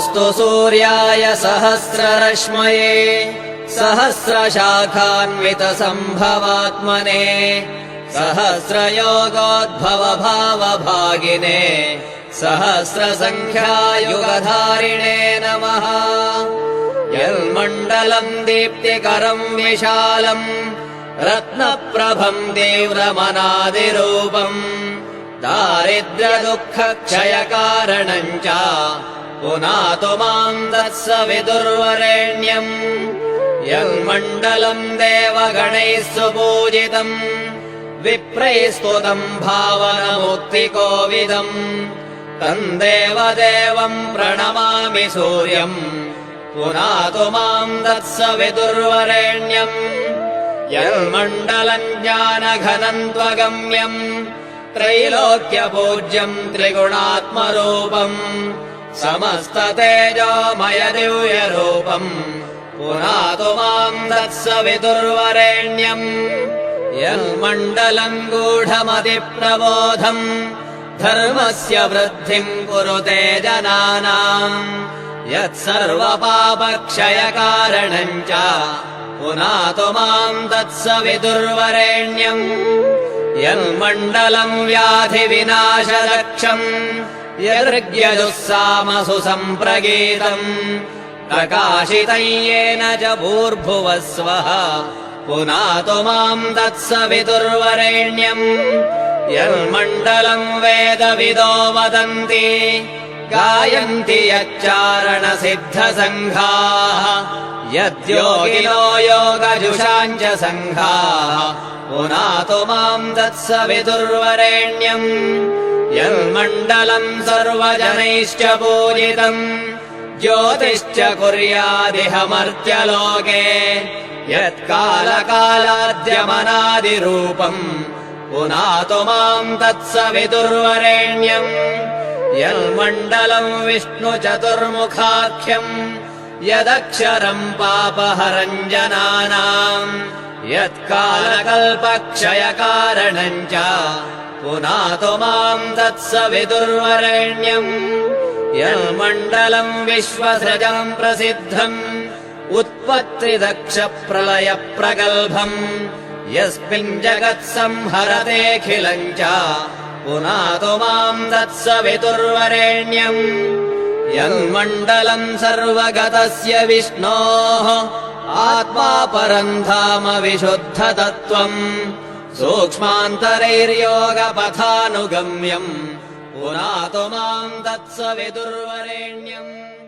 नमोऽस्तु सूर्याय सहस्ररश्मये सहस्रशाखान्वितसम्भवात्मने सहस्रयोगोद्भवभावभागिने सहस्रसङ्ख्यायुगधारिणे नमः। यन्मण्डलम् दीप्तिकरम् विशालम् रत्नप्रभम् तीव्रमनादिरूपम् दारिद्र्यदुःखक्षयकारणम् च पुनातु माम् तत्सवितुर्वरेण्यम्। यन्मण्डलम् देवगणैः सुपूजितम् विप्रैः स्तुतम् भावनमुक्तिकोविदम् तम् देवदेवम् प्रणमामि सूर्यम् पुनातु माम् तत्सवितुर्वरेण्यम्। यन्मण्डलम् ज्ञानघनम् त्वगम्यम् त्रैलोक्यपूज्यम् त्रिगुणात्मरूपम् समस्ततेजोमय दिव्यरूपम् पुनातु माम् तत्सवितुर्वरेण्यम्। यन्मण्डलम् गूढमतिप्रबोधम् धर्मस्य वृद्धिम् कुरुते जनानाम् यत्सर्वपापक्षयकारणम् च पुनातु माम् तत्सवितुर्वरेण्यम्। यन्मण्डलम् व्याधिविनाशलक्षम् यदृग्यजुःसामसु सम्प्रगीतम् प्रकाशितम् येन च भूर्भुवः स्वः पुनातु माम् तत्सवितुर्वरेण्यम्। यन्मण्डलम् वेदविदो वदन्ति गायन्ति यच्चारणसिद्धसङ्घाः यद्योगिनो योगजुषाम् च सङ्घाः पुनातु माम् तत्सवितुर्वरेण्यम्। यन्मण्डलम् सर्वजनैश्च पूजितम् ज्योतिश्च कुर्यादिह मर्त्यलोके यत्कालकालाद्यमनादिरूपम् पुनातु माम् तत्सवितुर्वरेण्यम्। यन्मण्डलम् विष्णुचतुर्मुखाख्यम् यदक्षरम् पापहरम् जनानाम् यत्कालकल्पक्षयकारणम् च पुनातु माम् तत्सवितुर्वरेण्यम्। यन्मण्डलम् विश्वसृजम् प्रसिद्धम् उत्पत्तिदक्षप्रलयप्रगल्भम् यस्मिन् जगत्संहरतेऽखिलम् च पुनातु माम् तत्सवितुर्वरेण्यम्। यन्मण्डलम् सर्वगतस्य विष्णोः आत्मा परम् धाम विशुद्धतत्त्वम् सूक्ष्मान्तरैर्योगपथानुगम्यम् पुनातु माम् तत्सवितुर्वरेण्यम्।